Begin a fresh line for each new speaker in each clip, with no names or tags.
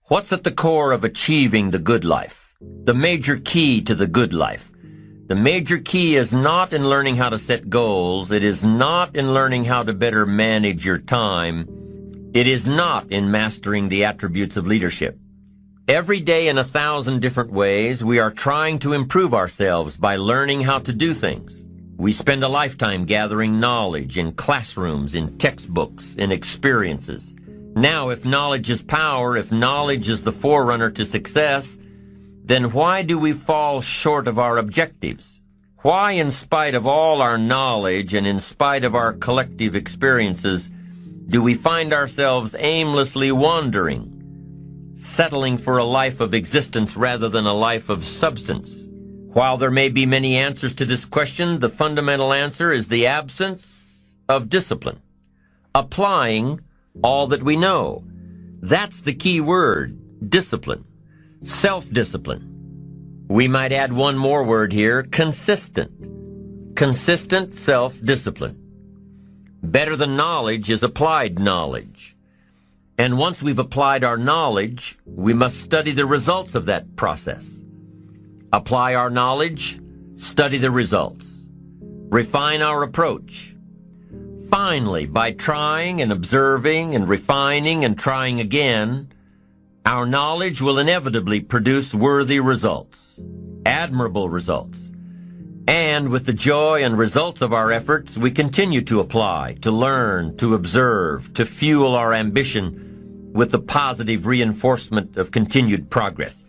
What's at the core of achieving the good life? The major key to the good life. The major key is not in learning how to set goals. It is not in learning how to better manage your time. It is not in mastering the attributes of leadership. Every day in 1,000 different ways, we are trying to improve ourselves by learning how to do things. We spend a lifetime gathering knowledge in classrooms, in textbooks, in experiences. Now, if knowledge is power, if knowledge is the forerunner to success, then why do we fall short of our objectives? Why, in spite of all our knowledge and in spite of our collective experiences, do we find ourselves aimlessly wandering, settling for a life of existence rather than a life of substance? While there may be many answers to this question, the fundamental answer is the absence of discipline. Applying all that we know. That's the key word, discipline. Self-discipline. We might add one more word here, consistent. Consistent self-discipline. Better than knowledge is applied knowledge. And once we've applied our knowledge, we must study the results of that process. Apply our knowledge, study the results. Refine our approach. Finally, by trying and observing and refining and trying again, our knowledge will inevitably produce worthy results, admirable results. And with the joy and results of our efforts, we continue to apply, to learn, to observe, to fuel our ambition with the positive reinforcement of continued progress.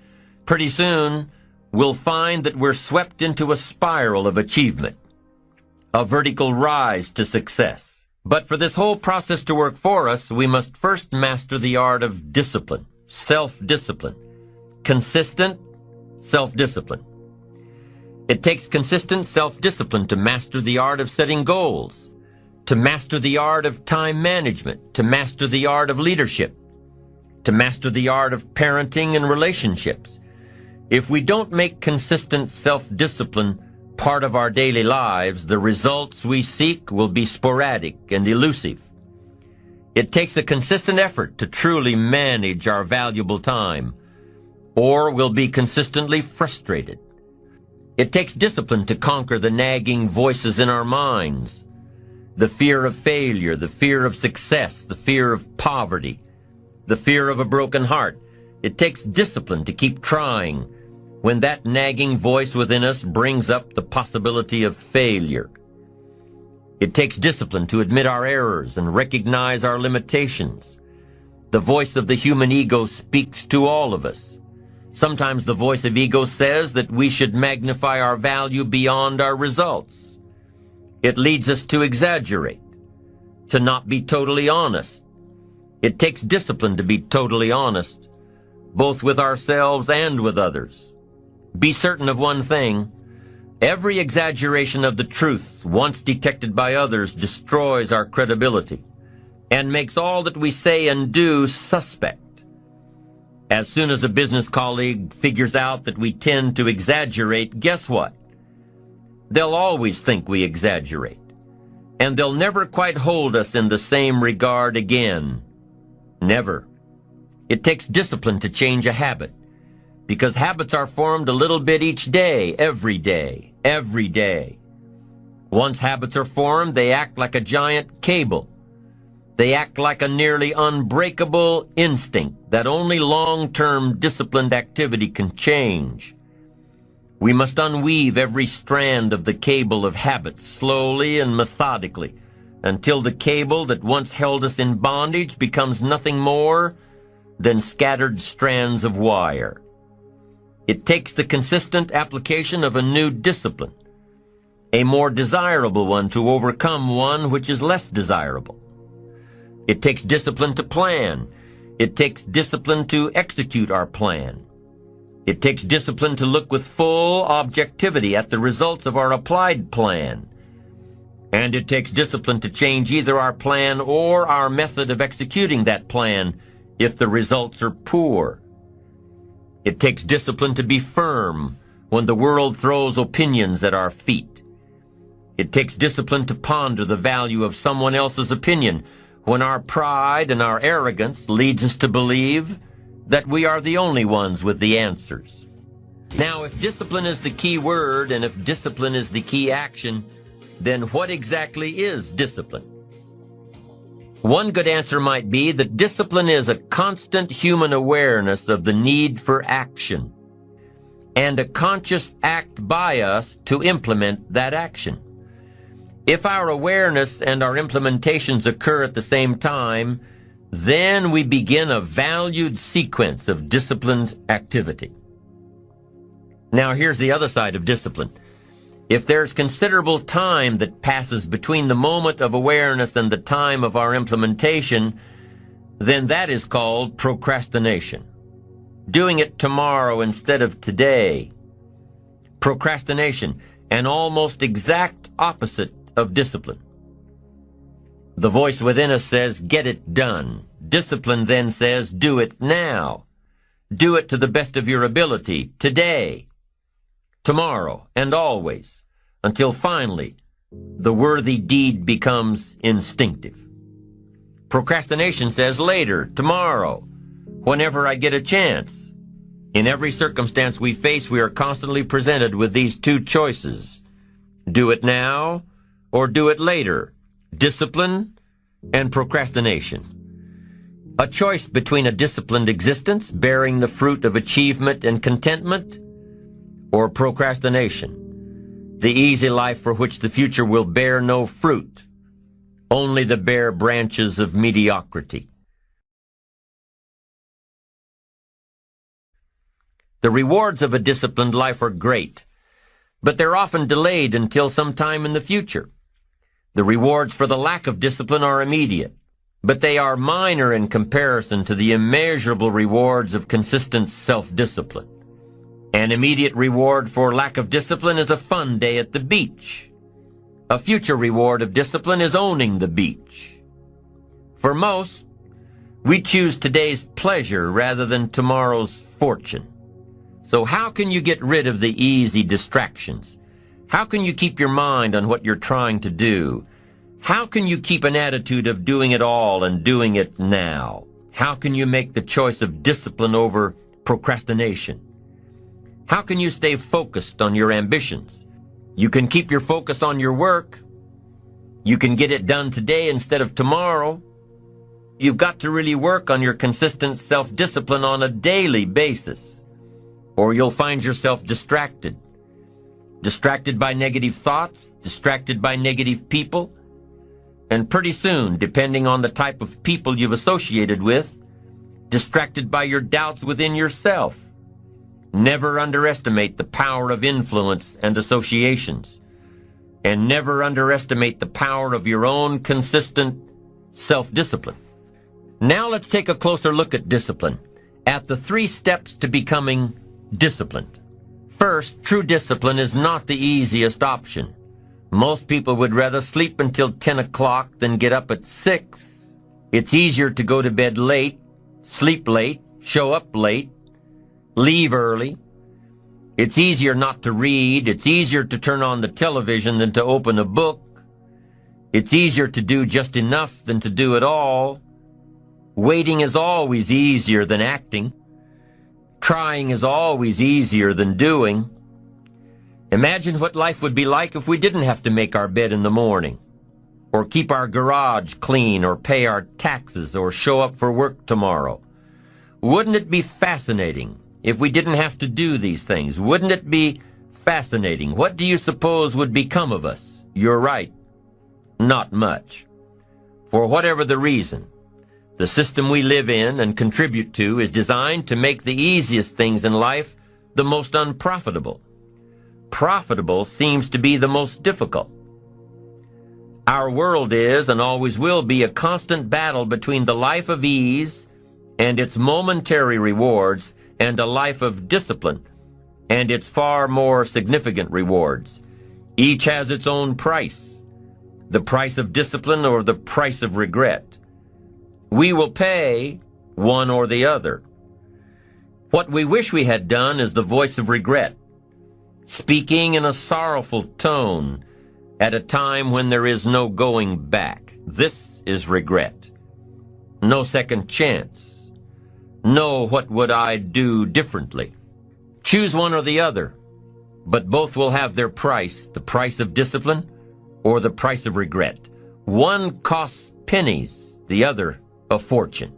Pretty soon, we'll find that we're swept into a spiral of achievement, a vertical rise to success. But for this whole process to work for us, we must first master the art of discipline, self-discipline, consistent self-discipline. It takes consistent self-discipline to master the art of setting goals, to master the art of time management, to master the art of leadership, to master the art of parenting and relationships. If we don't make consistent self-discipline part of our daily lives, the results we seek will be sporadic and elusive. It takes a consistent effort to truly manage our valuable time, or we'll be consistently frustrated. It takes discipline to conquer the nagging voices in our minds, the fear of failure, the fear of success, the fear of poverty, the fear of a broken heart. It takes discipline to keep trying when that nagging voice within us brings up the possibility of failure. It takes discipline to admit our errors and recognize our limitations. The voice of the human ego speaks to all of us. Sometimes the voice of ego says that we should magnify our value beyond our results. It leads us to exaggerate, to not be totally honest. It takes discipline to be totally honest, both with ourselves and with others. Be certain of one thing: every exaggeration of the truth, once detected by others, destroys our credibility and makes all that we say and do suspect. As soon as a business colleague figures out that we tend to exaggerate, guess what? They'll always think we exaggerate, and they'll never quite hold us in the same regard again. Never. It takes discipline to change a habit, because habits are formed a little bit each day, every day, every day. Once habits are formed, they act like a giant cable. They act like a nearly unbreakable instinct that only long-term disciplined activity can change. We must unweave every strand of the cable of habits slowly and methodically until the cable that once held us in bondage becomes nothing more than scattered strands of wire. It takes the consistent application of a new discipline, a more desirable one, to overcome one which is less desirable. It takes discipline to plan. It takes discipline to execute our plan. It takes discipline to look with full objectivity at the results of our applied plan. And it takes discipline to change either our plan or our method of executing that plan if the results are poor. It takes discipline to be firm when the world throws opinions at our feet. It takes discipline to ponder the value of someone else's opinion when our pride and our arrogance leads us to believe that we are the only ones with the answers. Now, if discipline is the key word and if discipline is the key action, then what exactly is discipline? One good answer might be that discipline is a constant human awareness of the need for action and a conscious act by us to implement that action. If our awareness and our implementations occur at the same time, then we begin a valued sequence of disciplined activity. Now, here's the other side of discipline. If there's considerable time that passes between the moment of awareness and the time of our implementation, then that is called procrastination. Doing it tomorrow instead of today. Procrastination, an almost exact opposite of discipline. The voice within us says, get it done. Discipline then says, do it now. Do it to the best of your ability, today, tomorrow, and always, until finally the worthy deed becomes instinctive. Procrastination says later, tomorrow, whenever I get a chance. In every circumstance we face, we are constantly presented with these two choices. Do it now or do it later. Discipline and procrastination. A choice between a disciplined existence bearing the fruit of achievement and contentment or procrastination, the easy life for which the future will bear no fruit, only the bare branches of mediocrity. The rewards of a disciplined life are great, but they're often delayed until some time in the future. The rewards for the lack of discipline are immediate, but they are minor in comparison to the immeasurable rewards of consistent self-discipline. An immediate reward for lack of discipline is a fun day at the beach. A future reward of discipline is owning the beach. For most, we choose today's pleasure rather than tomorrow's fortune. So how can you get rid of the easy distractions? How can you keep your mind on what you're trying to do? How can you keep an attitude of doing it all and doing it now? How can you make the choice of discipline over procrastination? How can you stay focused on your ambitions? You can keep your focus on your work. You can get it done today instead of tomorrow. You've got to really work on your consistent self-discipline on a daily basis, or you'll find yourself distracted. Distracted by negative thoughts, distracted by negative people, and pretty soon, depending on the type of people you've associated with, distracted by your doubts within yourself. Never underestimate the power of influence and associations, and never underestimate the power of your own consistent self-discipline. Now let's take a closer look at discipline, at the 3 steps to becoming disciplined. First, true discipline is not the easiest option. Most people would rather sleep until 10 o'clock than get up at 6. It's easier to go to bed late, sleep late, show up late, leave early. It's easier not to read. It's easier to turn on the television than to open a book. It's easier to do just enough than to do it all. Waiting is always easier than acting. Trying is always easier than doing. Imagine what life would be like if we didn't have to make our bed in the morning, or keep our garage clean, or pay our taxes, or show up for work tomorrow. Wouldn't it be fascinating if we didn't have to do these things? Wouldn't it be fascinating? What do you suppose would become of us? You're right. Not much. For whatever the reason, the system we live in and contribute to is designed to make the easiest things in life the most unprofitable. Profitable seems to be the most difficult. Our world is and always will be a constant battle between the life of ease and its momentary rewards and a life of discipline and its far more significant rewards. Each has its own price, the price of discipline or the price of regret. We will pay one or the other. What we wish we had done is the voice of regret, speaking in a sorrowful tone at a time when there is no going back. This is regret. No second chance. No, what would I do differently? Choose one or the other, but both will have their price, the price of discipline or the price of regret. One costs pennies, the other a fortune.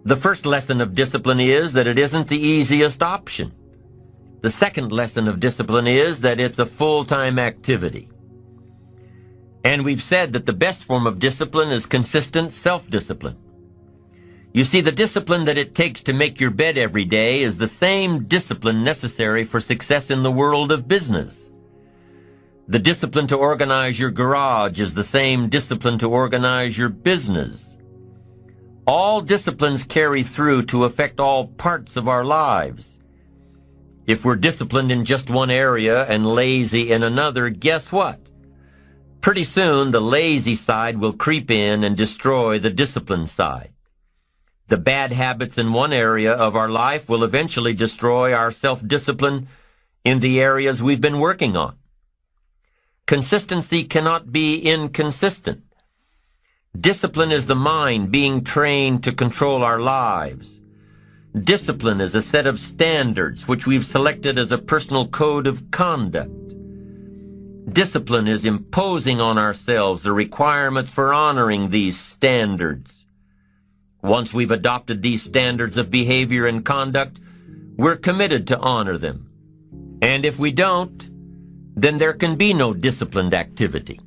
The first lesson of discipline is that it isn't the easiest option. The second lesson of discipline is that it's a full-time activity. And we've said that the best form of discipline is consistent self-discipline. You see, the discipline that it takes to make your bed every day is the same discipline necessary for success in the world of business. The discipline to organize your garage is the same discipline to organize your business. All disciplines carry through to affect all parts of our lives. If we're disciplined in just one area and lazy in another, guess what? Pretty soon, the lazy side will creep in and destroy the disciplined side. The bad habits in one area of our life will eventually destroy our self-discipline in the areas we've been working on. Consistency cannot be inconsistent. Discipline is the mind being trained to control our lives. Discipline is a set of standards which we've selected as a personal code of conduct. Discipline is imposing on ourselves the requirements for honoring these standards. Once we've adopted these standards of behavior and conduct, we're committed to honor them. And if we don't, then there can be no disciplined activity.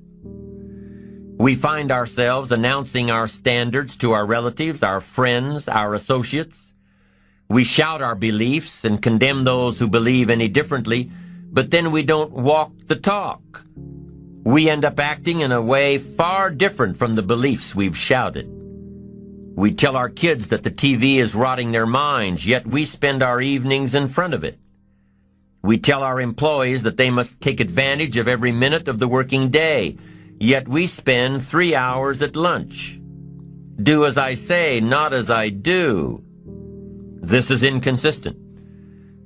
We find ourselves announcing our standards to our relatives, our friends, our associates. We shout our beliefs and condemn those who believe any differently, but then we don't walk the talk. We end up acting in a way far different from the beliefs we've shouted. We tell our kids that the TV is rotting their minds, yet we spend our evenings in front of it. We tell our employees that they must take advantage of every minute of the working day, yet we spend 3 hours at lunch. Do as I say, not as I do. This is inconsistent.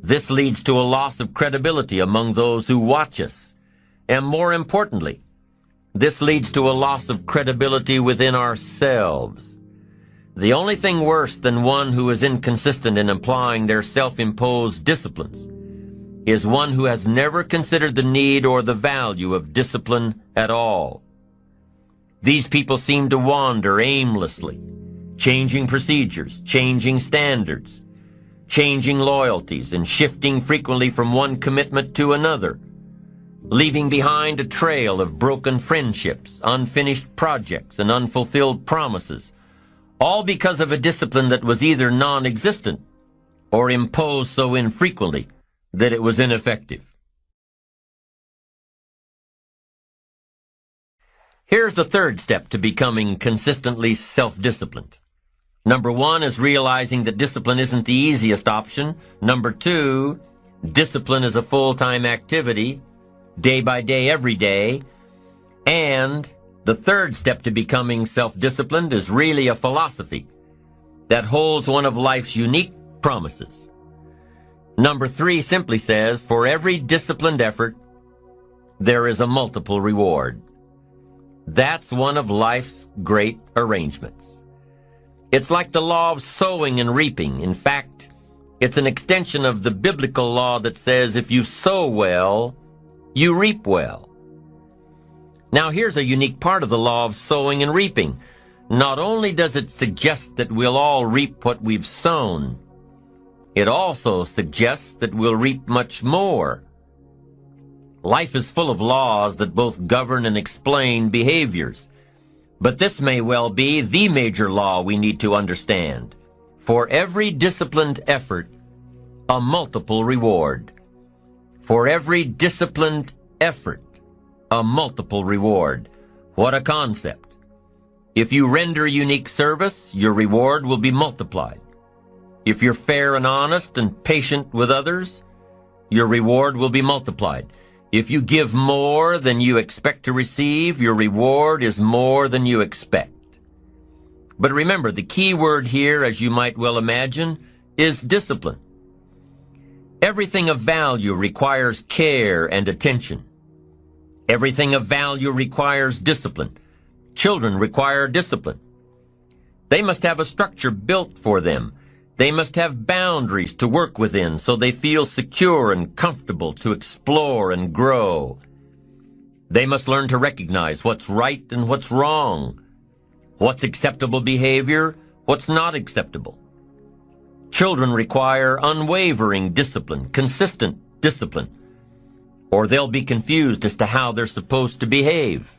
This leads to a loss of credibility among those who watch us. And more importantly, this leads to a loss of credibility within ourselves. The only thing worse than one who is inconsistent in applying their self-imposed disciplines is one who has never considered the need or the value of discipline at all. These people seem to wander aimlessly, changing procedures, changing standards, changing loyalties, and shifting frequently from one commitment to another, leaving behind a trail of broken friendships, unfinished projects, and unfulfilled promises, all because of a discipline that was either non-existent or imposed so infrequently that it was ineffective. Here's the third step to becoming consistently self-disciplined. Number 1 is realizing that discipline isn't the easiest option. Number 2, discipline is a full-time activity, day by day, every day. And the third step to becoming self-disciplined is really a philosophy that holds one of life's unique promises. Number 3 simply says, for every disciplined effort, there is a multiple reward. That's one of life's great arrangements. It's like the law of sowing and reaping. In fact, it's an extension of the biblical law that says if you sow well, you reap well. Now here's a unique part of the law of sowing and reaping. Not only does it suggest that we'll all reap what we've sown, it also suggests that we'll reap much more. Life is full of laws that both govern and explain behaviors. But this may well be the major law we need to understand. For every disciplined effort, a multiple reward. For every disciplined effort, a multiple reward. What a concept. If you render unique service, your reward will be multiplied. If you're fair and honest and patient with others, your reward will be multiplied. If you give more than you expect to receive, your reward is more than you expect. But remember, the key word here, as you might well imagine, is discipline. Everything of value requires care and attention. Everything of value requires discipline. Children require discipline. They must have a structure built for them. They must have boundaries to work within so they feel secure and comfortable to explore and grow. They must learn to recognize what's right and what's wrong, what's acceptable behavior, what's not acceptable. Children require unwavering discipline, consistent discipline, or they'll be confused as to how they're supposed to behave.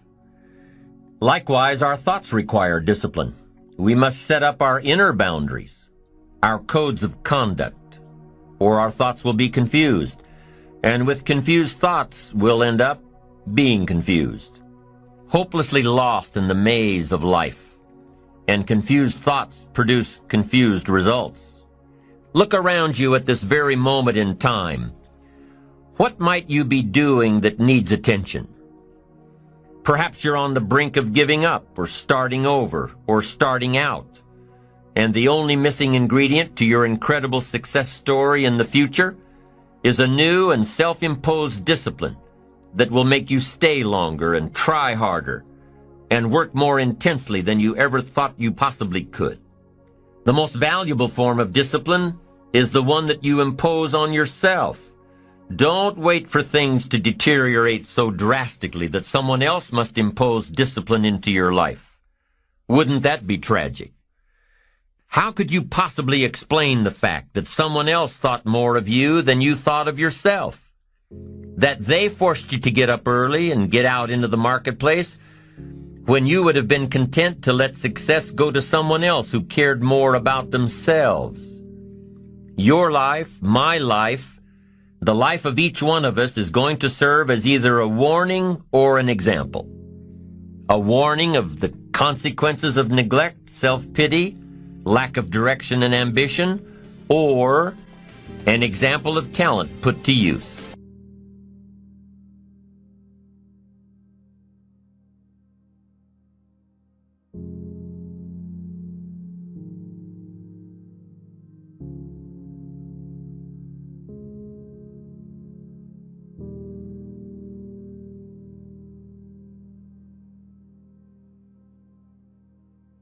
Likewise, our thoughts require discipline. We must set up our inner boundaries, our codes of conduct, or our thoughts will be confused. And with confused thoughts, we'll end up being confused, hopelessly lost in the maze of life. And confused thoughts produce confused results. Look around you at this very moment in time. What might you be doing that needs attention? Perhaps you're on the brink of giving up, or starting over, or starting out. And the only missing ingredient to your incredible success story in the future is a new and self-imposed discipline that will make you stay longer and try harder and work more intensely than you ever thought you possibly could. The most valuable form of discipline is the one that you impose on yourself. Don't wait for things to deteriorate so drastically that someone else must impose discipline into your life. Wouldn't that be tragic? How could you possibly explain the fact that someone else thought more of you than you thought of yourself? That they forced you to get up early and get out into the marketplace when you would have been content to let success go to someone else who cared more about themselves. Your life, my life, the life of each one of us is going to serve as either a warning or an example. A warning of the consequences of neglect, self-pity, lack of direction and ambition, or an example of talent put to use.